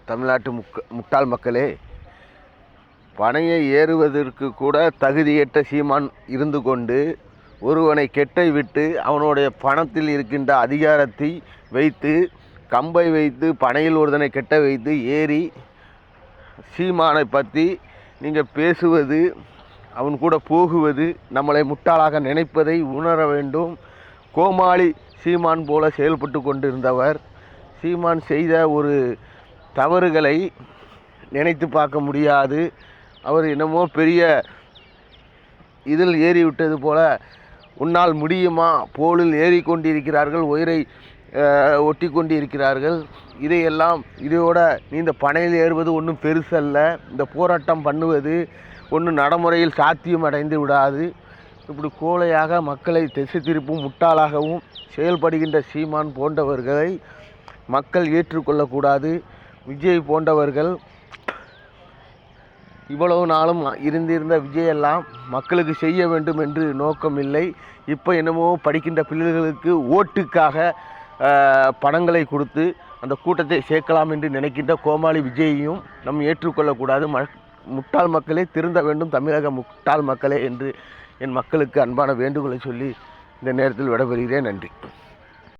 தமிழ்நாட்டு முட்டாள் மக்களே, பனையை ஏறுவதற்கு கூட தகுதியற்ற சீமான் இருந்து கொண்டு ஒருவனை கெட்டை விட்டு அவனுடைய பணத்தில் இருக்கின்ற அதிகாரத்தை வைத்து கம்பை வைத்து பனையில் ஒருவனை கெட்ட வைத்து ஏறி சீமானை பற்றி நீங்கள் பேசுவது, அவன் கூட போகுவது, நம்மளை முட்டாளாக நினைப்பதை உணர வேண்டும். கோமாளி சீமான் போல செயல்பட்டு கொண்டிருந்தவர் சீமான் செய்த ஒரு தவறுகளை நினைத்து பார்க்க முடியாது. அவர் என்னமோ பெரிய இதில் ஏறிவிட்டது போல உன்னால் முடியுமா, போலில் ஏறிக்கொண்டிருக்கிறார்கள், உயிரை ஒட்டி கொண்டிருக்கிறார்கள். இதோட நீ இந்த பனையில் ஏறுவது ஒன்றும் பெருசல்ல, இந்த போராட்டம் பண்ணுவது ஒன்றும் நடைமுறையில் சாத்தியம் அடைந்து விடாது. இப்படி கோழையாக மக்களை திசை திருப்பும் முட்டாளாகவும் செயல்படுகின்ற சீமான் போன்றவர்களை மக்கள் ஏற்றுக்கொள்ளக்கூடாது. விஜய் போன்றவர்கள் இவ்வளவு நாளும் இருந்திருந்த விஜயெல்லாம் மக்களுக்கு செய்ய வேண்டும் என்று நோக்கமில்லை. இப்போ என்னமோ படிக்கின்ற பிள்ளைகளுக்கு ஓட்டுக்காக பணங்களை கொடுத்து அந்த கூட்டத்தை சேர்க்கலாம் என்று நினைக்கின்ற கோமாளி விஜயையும் நம் ஏற்றுக்கொள்ளக்கூடாது. முட்டாள் மக்களே திருந்த வேண்டும், தமிழக முட்டாள் மக்களே என்று என் மக்களுக்கு அன்பான வேண்டுகோளை சொல்லி இந்த நேரத்தில் விடைபெறுகிறேன். நன்றி.